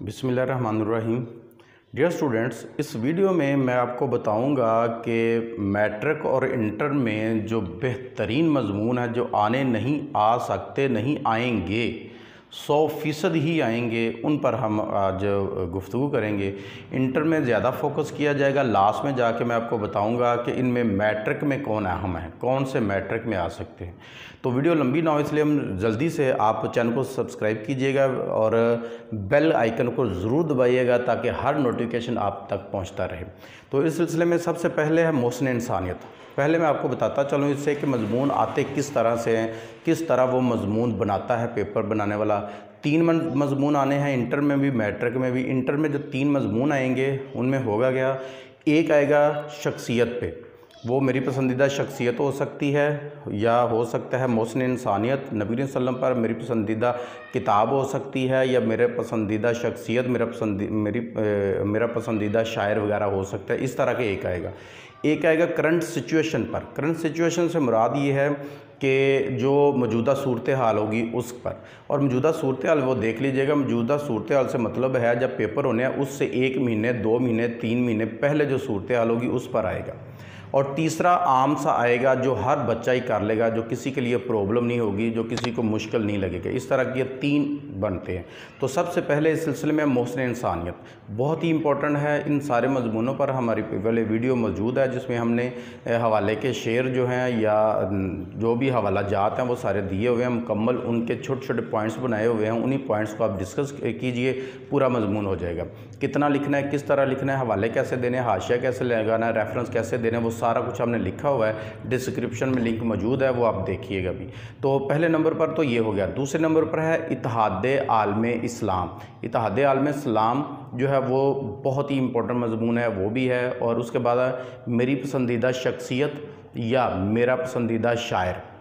बिस्मिल्लाहिर्रहमानिर्रहीम। Dear students, इस video में मैं आपको बताऊंगा कि मैट्रिक और इंटर में जो बेहतरीन मज़मून है, जो आने नहीं आ सकते, नहीं आएंगे, 100% ही आएंगे, उन पर हम आज गुफ्तगू करेंगे। इंटर में ज़्यादा फोकस किया जाएगा, लास्ट में जाके मैं आपको बताऊंगा कि इनमें मैट्रिक में कौन अहम है, कौन से मैट्रिक में आ सकते हैं। तो वीडियो लंबी ना हो, इसलिए हम जल्दी से आप चैनल को सब्सक्राइब कीजिएगा और बेल आइकन को ज़रूर दबाइएगा ताकि हर नोटिफिकेशन आप तक पहुंचता रहे। तो इस सिलसिले में सबसे पहले है मोहसिन इंसानियत। पहले मैं आपको बताता चलूँ इससे कि मज़मून आते किस तरह से हैं, किस तरह वो मज़मून बनाता है पेपर बनाने वाला। 3 मज़मून आने हैं इंटर में भी, मैट्रिक में भी। इंटर में जो 3 मज़मून आएंगे उनमें होगा क्या, एक आएगा शख्सियत पे, वो मेरी पसंदीदा शख्सियत हो सकती है या हो सकता है मोहसिन इंसानियत नबी सल्लम पर मेरी पसंदीदा किताब हो सकती है, या मेरे पसंदीदा शख्सियत, मेरा पसंदीदा शायर वगैरह हो सकता है। इस तरह के एक आएगा करंट सिचुएशन पर। करंट सिचुएशन से मुराद ये है कि जो मौजूदा सूरत हाल होगी उस पर, और मौजूदा सूरत हाल वो देख लीजिएगा। मौजूदा सूरत हाल से मतलब है जब पेपर होने हैं उससे 1 महीने, 2 महीने, 3 महीने पहले जो सूरत हाल होगी उस पर आएगा। और तीसरा आम सा आएगा जो हर बच्चा ही कर लेगा, जो किसी के लिए प्रॉब्लम नहीं होगी, जो किसी को मुश्किल नहीं लगेगा। इस तरह के 3 बनते हैं। तो सबसे पहले इस सिलसिले में मोहसिन इंसानियत बहुत ही इंपॉर्टेंट है। इन सारे मज़मूनों पर हमारी पहले वीडियो मौजूद है जिसमें हमने हवाले के शेर जो हैं या जो भी हवाला जात हैं वो सारे दिए हुए हैं, मुकम्मल उनके छोटे छोटे पॉइंट्स बनाए हुए हैं। उन्हीं पॉइंट्स को आप डिस्कस कीजिए, पूरा मज़मून हो जाएगा। कितना लिखना है, किस तरह लिखना है, हवाले कैसे देने, हाशिया कैसे लगाना है, रेफरेंस कैसे देने, वो सारा कुछ हमने लिखा हुआ है। डिस्क्रिप्शन में लिंक मौजूद है, वो आप देखिएगा भी। तो पहले नंबर पर तो ये हो गया। दूसरे नंबर पर है इत्तेहादे आलमे इस्लाम। इत्तेहादे आलमे इस्लाम जो है वो बहुत ही इंपॉर्टेंट मज़मून है, वो भी है। और उसके बाद है मेरी पसंदीदा शख्सियत या मेरा पसंदीदा शायर।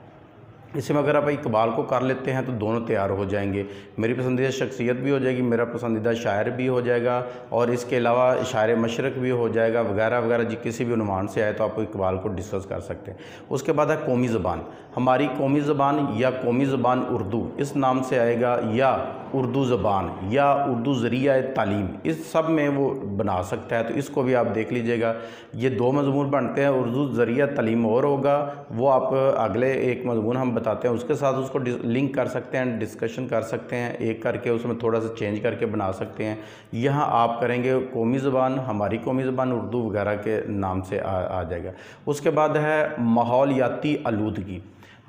इसमें अगर आप इकबाल को कर लेते हैं तो दोनों तैयार हो जाएंगे। मेरी पसंदीदा शख्सियत भी हो जाएगी, मेरा पसंदीदा शायर भी हो जाएगा, और इसके अलावा शायर मशरक़ भी हो जाएगा, वगैरह वगैरह। जी किसी भी उन्वान से आए तो आप इकबाल को डिस्कस कर सकते हैं। उसके बाद है कौमी ज़बान। हमारी कौमी ज़बान या कौमी ज़बान उर्दू इस नाम से आएगा, या उर्दू ज़बान या उर्दू ज़रिया तालीम, इस सब में वो बना सकता है। तो इसको भी आप देख लीजिएगा। ये 2 मज़मून बनते हैं। उर्दू ज़रिया तालीम और होगा, वो आप अगले एक मज़मून हम बताते हैं उसके साथ उसको लिंक कर सकते हैं, डिस्कशन कर सकते हैं, एक करके उसमें थोड़ा सा चेंज करके बना सकते हैं। यहाँ आप करेंगे कौमी ज़बान, हमारी कौमी ज़बान उर्दू वगैरह के नाम से आ जाएगा। उसके बाद है माहौलियाती आलूदगी।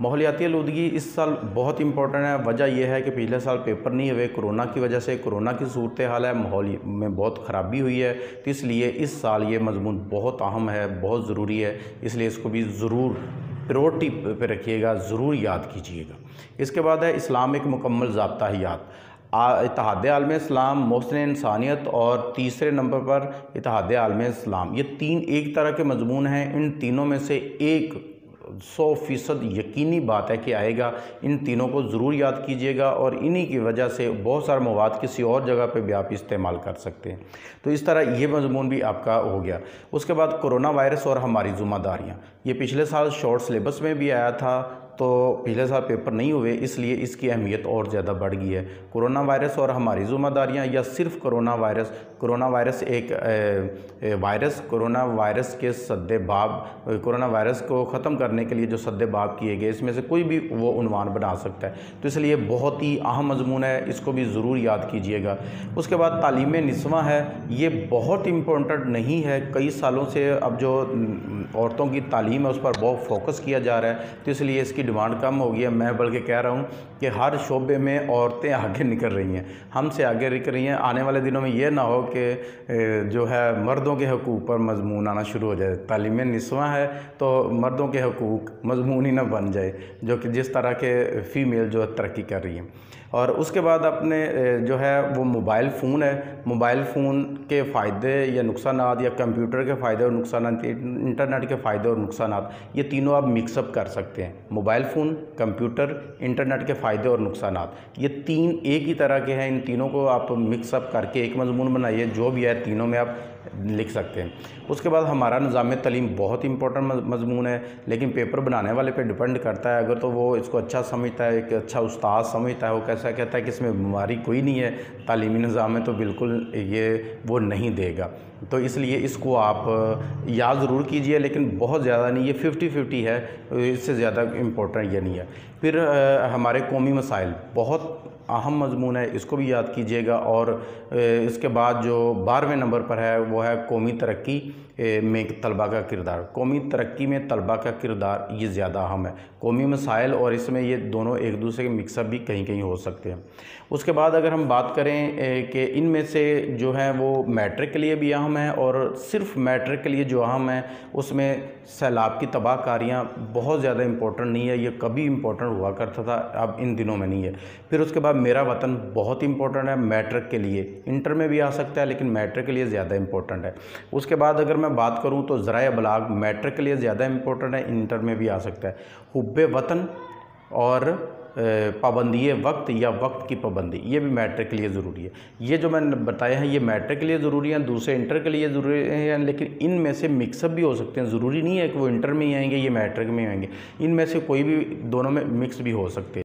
माहौलियाती आलूदगी इस साल बहुत इंपॉर्टेंट है। वजह यह है कि पिछले साल पेपर नहीं हुए कोरोना की वजह से। कोरोना की सूरत हाल है, माहौल में बहुत ख़राबी हुई है, तो इसलिए इस साल ये मज़मून बहुत अहम है, बहुत ज़रूरी है। इसलिए इसको भी ज़रूर प्रायोरिटी पे रखिएगा, ज़रूर याद कीजिएगा। इसके बाद है इस्लाम एक मुकम्मल ज़ाब्ता हयात। इत्तेहादे आलमे इस्लाम, मोहसिन इंसानियत, और तीसरे नंबर पर इत्तेहादे आलमे इस्लाम। ये 3 एक तरह के मज़मून हैं। इन तीनों में से एक 100% यकीनी बात है कि आएगा। इन तीनों को ज़रूर याद कीजिएगा, और इन्हीं की वजह से बहुत सारा मवाद किसी और जगह पे भी आप इस्तेमाल कर सकते हैं। तो इस तरह ये मज़मून भी आपका हो गया। उसके बाद कोरोना वायरस और हमारी ज़िम्मेदारियाँ। ये पिछले साल शॉर्ट सिलेबस में भी आया था, तो पिछले साल पेपर नहीं हुए, इसलिए इसकी अहमियत और ज़्यादा बढ़ गई है। कोरोना वायरस और हमारी ज़िम्मेदारियाँ, या सिर्फ कोरोना वायरस। कोरोना वायरस एक वायरस, कोरोना वायरस के सद्देबाब, कोरोना वायरस को ख़त्म करने के लिए जो सद्देबाब किए गए, इसमें से कोई भी वो उन्वान बना सकता है। तो इसलिए बहुत ही अहम मज़मून है, इसको भी ज़रूर याद कीजिएगा। उसके बाद तालीम निस्वा है। ये बहुत इम्पोर्टेंट नहीं है, कई सालों से अब जो औरतों की तालीम है उस पर बहुत फोकस किया जा रहा है, तो इसलिए इसकी डिमांड कम हो गई है। मैं बल्कि कह रहा हूँ कि हर शोबे में औरतें आगे निकल रही हैं, हमसे आगे निकल रही हैं। आने वाले दिनों में ये ना हो कि जो है मर्दों के हकूक़ पर मज़मून आना शुरू हो जाए। तालीम निस्वा है तो मर्दों के हकूक़ मज़मून ही ना बन जाए, जो कि जिस तरह के फ़ीमेल जो तरक्की कर रही हैं। और उसके बाद अपने जो है वो मोबाइल फ़ोन है। मोबाइल फ़ोन के फ़ायदे या नुकसानात, या कंप्यूटर के फ़ायदे और नुकसानात, इंटरनेट के फ़ायदे और नुकसानात, ये तीनों आप मिक्सअप कर सकते हैं। मोबाइल फ़ोन, कंप्यूटर, इंटरनेट के फ़ायदे और नुकसानात, ये 3 एक ही तरह के हैं। इन तीनों को आप मिक्सअप करके एक मज़मून बनाइए। जो भी है तीनों में आप लिख सकते हैं। उसके बाद हमारा निज़ाम तलीम बहुत इंपॉर्टेंट मजमून है, लेकिन पेपर बनाने वाले पे डिपेंड करता है। अगर तो वो इसको अच्छा समझता है, एक अच्छा उस्ताद समझता है, वो कैसा कहता है कि इसमें बीमारी कोई नहीं है तालीमी निज़ाम में, तो बिल्कुल ये वो नहीं देगा। तो इसलिए इसको आप याद ज़रूर कीजिए, लेकिन बहुत ज़्यादा नहीं, ये 50-50 है, इससे ज़्यादा इम्पोर्टेंट ये नहीं है। फिर हमारे कौमी मसाइल बहुत अहम मजमून है, इसको भी याद कीजिएगा। और इसके बाद जो 12वें नंबर पर है वो है कौमी तरक्की में तलबा का किरदार। कौमी तरक्की में तलबा का किरदार ये ज़्यादा अहम है। कौमी मसाइल और इसमें ये दोनों एक दूसरे के मिक्सअप भी कहीं कहीं हो सकते हैं। उसके बाद अगर हम बात करें कि इनमें से जो है वो मैट्रिक के लिए भी अहम है, और सिर्फ मैट्रिक के लिए जो अहम है उसमें सैलाब की तबाहकारियाँ बहुत ज़्यादा इम्पोर्टेंट नहीं है, ये कभी इम्पोर्टेंट हुआ करता था, अब इन दिनों में नहीं है। फिर उसके बाद मेरा वतन बहुत इंपॉर्टेंट है मैट्रिक के लिए, इंटर में भी आ सकता है लेकिन मैट्रिक के लिए ज़्यादा इंपॉर्टेंट है। उसके बाद अगर मैं बात करूं तो ज़राए बलाग मैट्रिक के लिए ज़्यादा इंपॉर्टेंट है, इंटर में भी आ सकता है। हुब्बे वतन और पाबंदी वक्त या वक्त की पाबंदी, ये भी मैट्रिक के लिए ज़रूरी है। ये जो मैंने बताया है ये मैट्रिक के लिए ज़रूरी है, दूसरे इंटर के लिए ज़रूरी है, लेकिन इनमें से मिक्सअप भी हो सकते हैं। ज़रूरी नहीं है कि वो इंटर में ही आएंगे, ये मैट्रिक में आएंगे, इनमें से कोई भी दोनों में मिक्स भी हो सकते हैं।